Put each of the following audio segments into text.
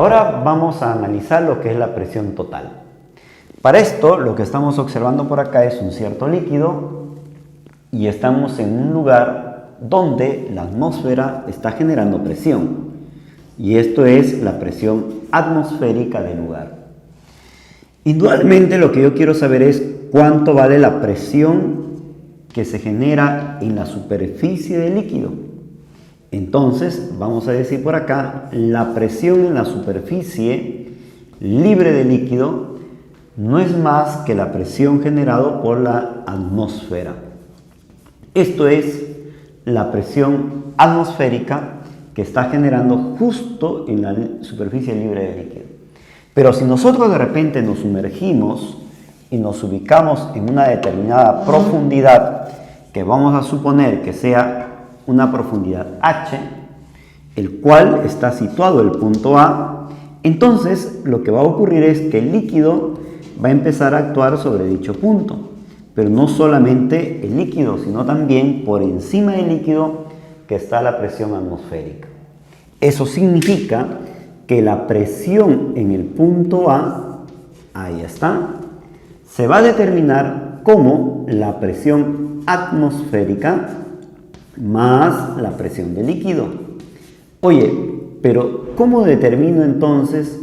Ahora vamos a analizar lo que es la presión total. Para esto, lo que estamos observando por acá es un cierto líquido y estamos en un lugar donde la atmósfera está generando presión. Y esto es la presión atmosférica del lugar. Indudablemente lo que yo quiero saber es cuánto vale la presión que se genera en la superficie del líquido. Entonces, vamos a decir por acá, la presión en la superficie libre de líquido no es más que la presión generada por la atmósfera. Esto es la presión atmosférica que está generando justo en la superficie libre de líquido. Pero si nosotros de repente nos sumergimos y nos ubicamos en una determinada profundidad, que vamos a suponer que sea una profundidad H, el cual está situado el punto A, entonces lo que va a ocurrir es que el líquido va a empezar a actuar sobre dicho punto. Pero no solamente el líquido, sino también por encima del líquido que está la presión atmosférica. Eso significa que la presión en el punto A, ahí está, se va a determinar como la presión atmosférica más la presión del líquido. Oye, pero ¿cómo determino entonces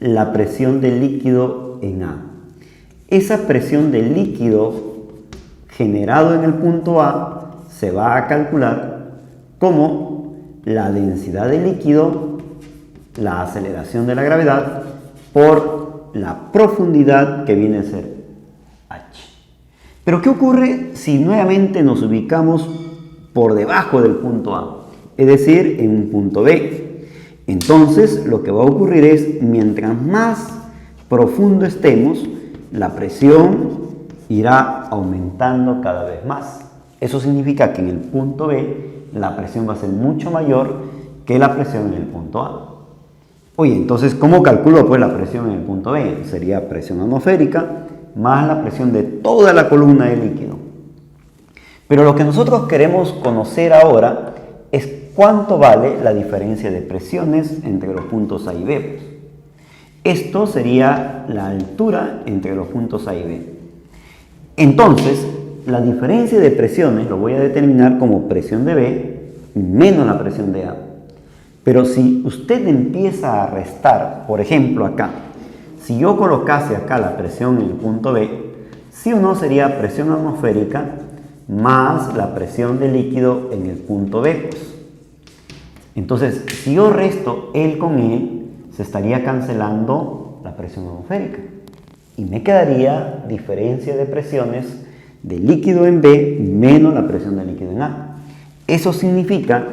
la presión del líquido en A? Esa presión del líquido generado en el punto A se va a calcular como la densidad del líquido, la aceleración de la gravedad, por la profundidad que viene a ser H. Pero ¿qué ocurre si nuevamente nos ubicamos por debajo del punto A? Es decir, en un punto B. Entonces, lo que va a ocurrir es, mientras más profundo estemos, la presión irá aumentando cada vez más. Eso significa que en el punto B la presión va a ser mucho mayor que la presión en el punto A. Oye, entonces, ¿cómo calculo pues la presión en el punto B? Sería presión atmosférica más la presión de toda la columna de líquido. Pero lo que nosotros queremos conocer ahora es cuánto vale la diferencia de presiones entre los puntos A y B. Esto sería la altura entre los puntos A y B. Entonces, la diferencia de presiones lo voy a determinar como presión de B menos la presión de A. Pero si usted empieza a restar, por ejemplo acá, si yo colocase acá la presión en el punto B, sí o no sería presión atmosférica más la presión del líquido en el punto B. Entonces, si yo resto L con E, se estaría cancelando la presión atmosférica y me quedaría diferencia de presiones de líquido en B menos la presión del líquido en A. Eso significa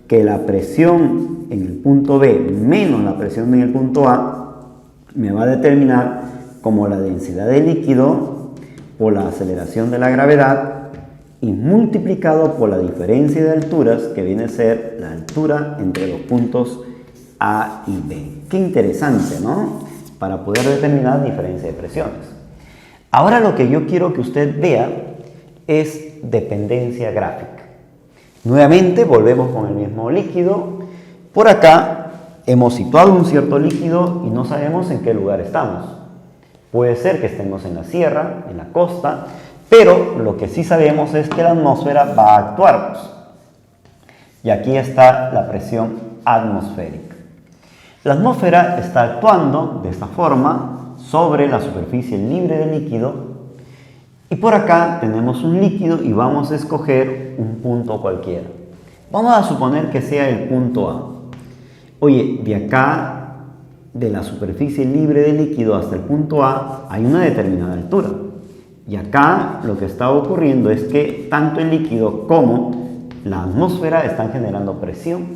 que la presión en el punto B menos la presión en el punto A me va a determinar como la densidad del líquido por la aceleración de la gravedad y multiplicado por la diferencia de alturas, que viene a ser la altura entre los puntos A y B. Qué interesante, ¿no? Para poder determinar diferencia de presiones. Ahora lo que yo quiero que usted vea es dependencia gráfica. Nuevamente volvemos con el mismo líquido. Por acá hemos situado un cierto líquido y no sabemos en qué lugar estamos. Puede ser que estemos en la sierra, en la costa, pero lo que sí sabemos es que la atmósfera va a actuar. Y aquí está la presión atmosférica. La atmósfera está actuando de esta forma sobre la superficie libre del líquido y por acá tenemos un líquido y vamos a escoger un punto cualquiera. Vamos a suponer que sea el punto A. Oye, de acá, de la superficie libre del líquido hasta el punto A, hay una determinada altura. Y acá lo que está ocurriendo es que tanto el líquido como la atmósfera están generando presión.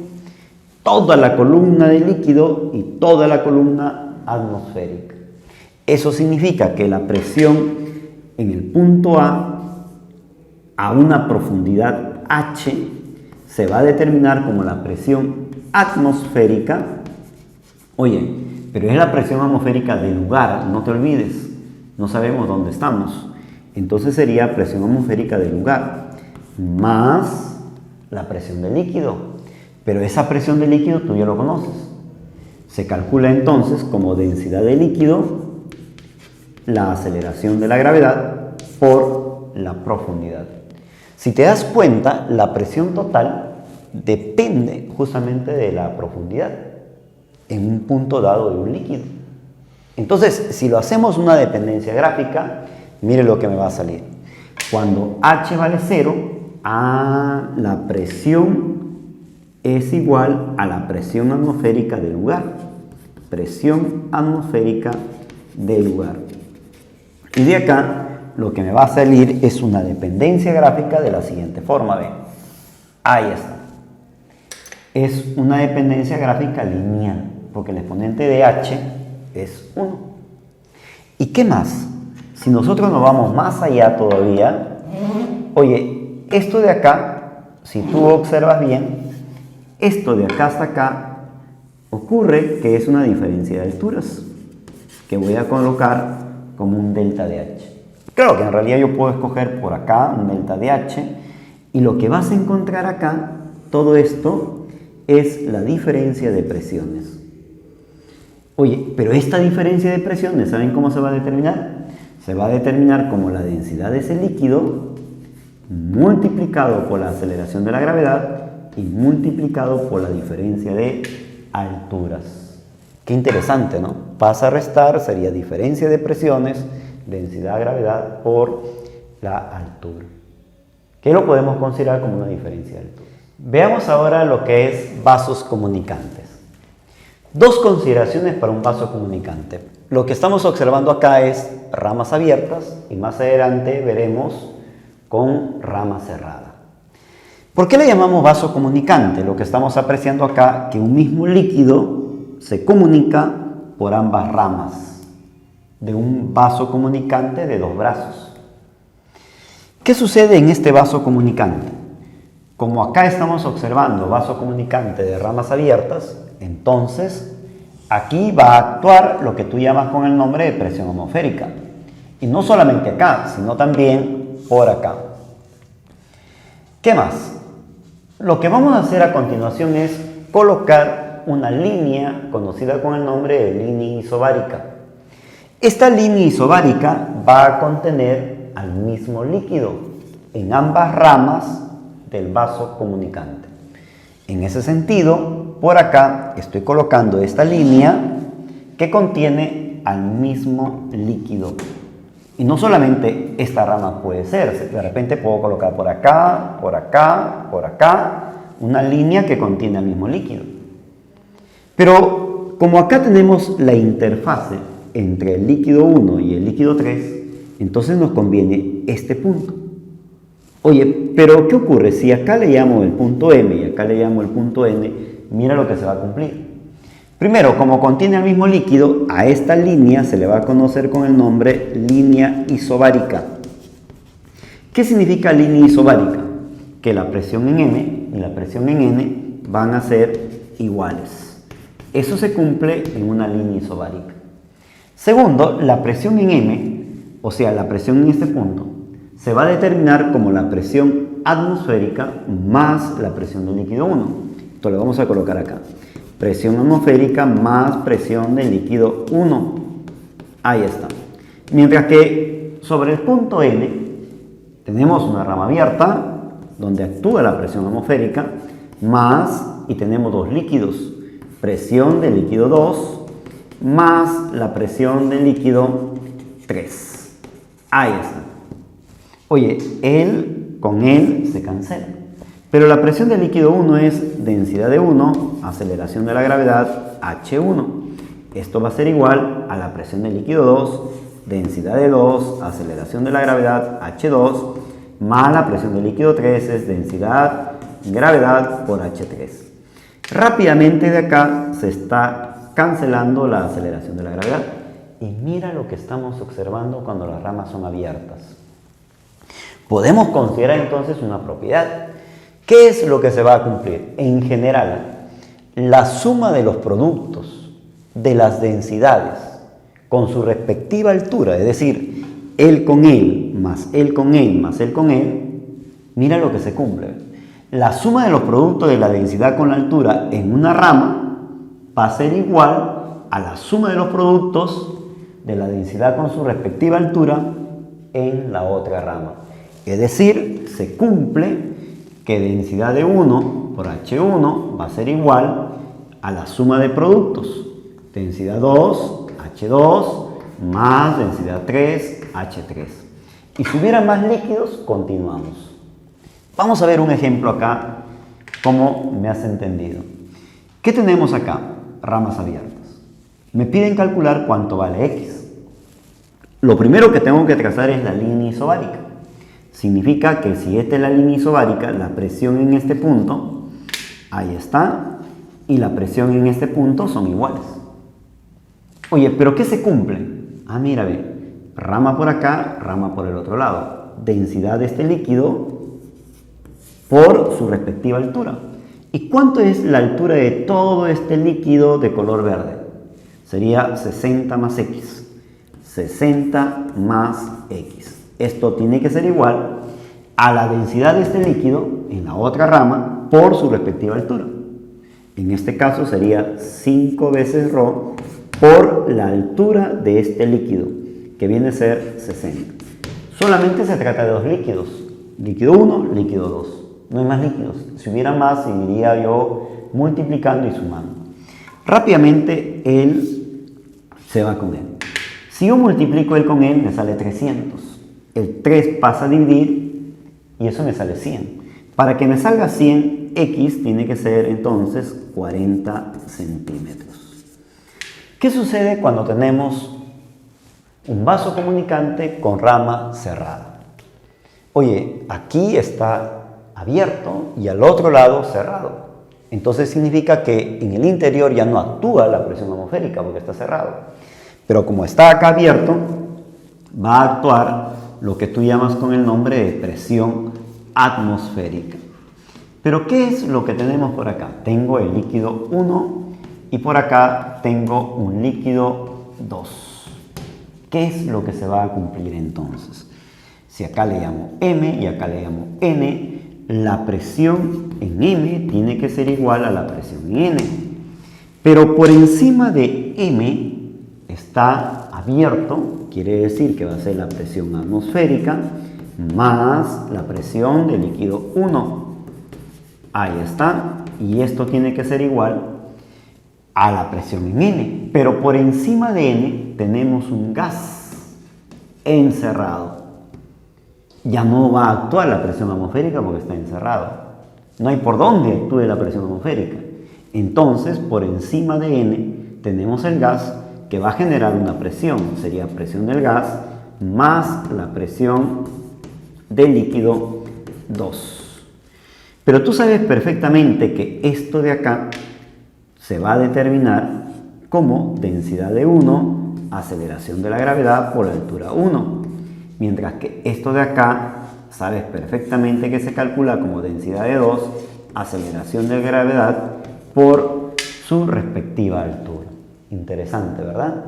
Toda la columna de líquido y toda la columna atmosférica. Eso significa que la presión en el punto a una profundidad H se va a determinar como la presión atmosférica. Oye, pero es la presión atmosférica del lugar, no te olvides, no sabemos dónde estamos. Entonces sería presión atmosférica del lugar más la presión del líquido. Pero esa presión del líquido tú ya lo conoces. Se calcula entonces como densidad de líquido la aceleración de la gravedad por la profundidad. Si te das cuenta, la presión total depende justamente de la profundidad en un punto dado de un líquido. Entonces, si lo hacemos una dependencia gráfica, mire lo que me va a salir. Cuando H vale 0, la presión es igual a la presión atmosférica del lugar. Presión atmosférica del lugar. Y de acá, lo que me va a salir es una dependencia gráfica de la siguiente forma. ¿Ven? Ahí está. Es una dependencia gráfica lineal, porque el exponente de H es 1. ¿Y qué más? Si nosotros nos vamos más allá todavía, oye, esto de acá, si tú observas bien, esto de acá hasta acá, ocurre que es una diferencia de alturas, que voy a colocar como un delta de H. Claro que en realidad yo puedo escoger por acá un delta de H, y lo que vas a encontrar acá, todo esto, es la diferencia de presiones. Oye, pero esta diferencia de presiones, ¿saben cómo se va a determinar? Se va a determinar como la densidad de ese líquido multiplicado por la aceleración de la gravedad y multiplicado por la diferencia de alturas. Qué interesante, ¿no? Pasa a restar, sería diferencia de presiones, densidad de gravedad por la altura, que lo podemos considerar como una diferencia de altura. Veamos ahora lo que es vasos comunicantes. Dos consideraciones para un vaso comunicante. Lo que estamos observando acá es ramas abiertas y más adelante veremos con rama cerrada. ¿Por qué le llamamos vaso comunicante? Lo que estamos apreciando acá, que un mismo líquido se comunica por ambas ramas de un vaso comunicante de dos brazos. ¿Qué sucede en este vaso comunicante? Como acá estamos observando vaso comunicante de ramas abiertas, entonces aquí va a actuar lo que tú llamas con el nombre de presión atmosférica. Y no solamente acá, sino también por acá. ¿Qué más? Lo que vamos a hacer a continuación es colocar una línea conocida con el nombre de línea isobárica. Esta línea isobárica va a contener al mismo líquido en ambas ramas del vaso comunicante. En ese sentido, por acá estoy colocando esta línea que contiene al mismo líquido. Y no solamente esta rama puede ser, de repente puedo colocar por acá, por acá, por acá, una línea que contiene al mismo líquido. Pero como acá tenemos la interfase entre el líquido 1 y el líquido 3, entonces nos conviene este punto. Oye, pero ¿qué ocurre? Si acá le llamo el punto M y acá le llamo el punto N, mira lo que se va a cumplir. Primero, como contiene el mismo líquido, a esta línea se le va a conocer con el nombre línea isobárica. ¿Qué significa línea isobárica? Que la presión en M y la presión en N van a ser iguales. Eso se cumple en una línea isobárica. Segundo, la presión en M, o sea, la presión en este punto, se va a determinar como la presión atmosférica más la presión del líquido 1. Esto lo vamos a colocar acá. Presión atmosférica más presión del líquido 1. Ahí está. Mientras que sobre el punto N tenemos una rama abierta donde actúa la presión atmosférica más, y tenemos dos líquidos. Presión del líquido 2 más la presión del líquido 3. Ahí está. Oye, él con él se cancela. Pero la presión del líquido 1 es densidad de 1, aceleración de la gravedad, H1. Esto va a ser igual a la presión del líquido 2, densidad de 2, aceleración de la gravedad, H2, más la presión del líquido 3 es densidad, gravedad por H3. Rápidamente de acá se está cancelando la aceleración de la gravedad. Y mira lo que estamos observando cuando las ramas son abiertas. Podemos considerar entonces una propiedad. ¿Qué es lo que se va a cumplir? En general, la suma de los productos de las densidades con su respectiva altura, es decir, él con él, más él con él, más él con él, mira lo que se cumple. La suma de los productos de la densidad con la altura en una rama va a ser igual a la suma de los productos de la densidad con su respectiva altura en la otra rama. Es decir, se cumple que densidad de 1 por H1 va a ser igual a la suma de productos. Densidad 2, H2, más densidad 3, H3. Y si hubiera más líquidos, continuamos. Vamos a ver un ejemplo acá, cómo me has entendido. ¿Qué tenemos acá? Ramas abiertas. Me piden calcular cuánto vale X. Lo primero que tengo que trazar es la línea isobárica. Significa que si esta es la línea isobárica, la presión en este punto, ahí está, y la presión en este punto son iguales. Oye, ¿pero qué se cumple? Ah, mira, ve, rama por acá, rama por el otro lado. Densidad de este líquido por su respectiva altura. ¿Y cuánto es la altura de todo este líquido de color verde? Sería 60 más X. 60 más X. Esto tiene que ser igual a la densidad de este líquido en la otra rama por su respectiva altura. En este caso sería 5 veces ρ por la altura de este líquido, que viene a ser 60. Solamente se trata de dos líquidos, líquido 1, líquido 2. No hay más líquidos. Si hubiera más, seguiría yo multiplicando y sumando. Rápidamente, él se va con él. Si yo multiplico él con él, me sale 300. El 3 pasa a dividir y eso me sale 100. Para que me salga 100, X tiene que ser entonces 40 centímetros. ¿Qué sucede cuando tenemos un vaso comunicante con rama cerrada? Oye, aquí está abierto y al otro lado cerrado. Entonces significa que en el interior ya no actúa la presión atmosférica porque está cerrado. Pero como está acá abierto, va a actuar lo que tú llamas con el nombre de presión atmosférica. Pero ¿qué es lo que tenemos por acá? Tengo el líquido 1 y por acá tengo un líquido 2. ¿Qué es lo que se va a cumplir entonces? Si acá le llamo M y acá le llamo N, la presión en M tiene que ser igual a la presión en N. Pero por encima de M está abierto, quiere decir que va a ser la presión atmosférica más la presión del líquido 1. Ahí está. Y esto tiene que ser igual a la presión en N. Pero por encima de N tenemos un gas encerrado. Ya no va a actuar la presión atmosférica porque está encerrado. No hay por dónde actúe la presión atmosférica. Entonces, por encima de N tenemos el gas que va a generar una presión. Sería presión del gas más la presión del líquido 2. Pero tú sabes perfectamente que esto de acá se va a determinar como densidad de 1, aceleración de la gravedad por la altura 1. Mientras que esto de acá, sabes perfectamente que se calcula como densidad de 2, aceleración de gravedad por su respectiva altura. Interesante, ¿verdad?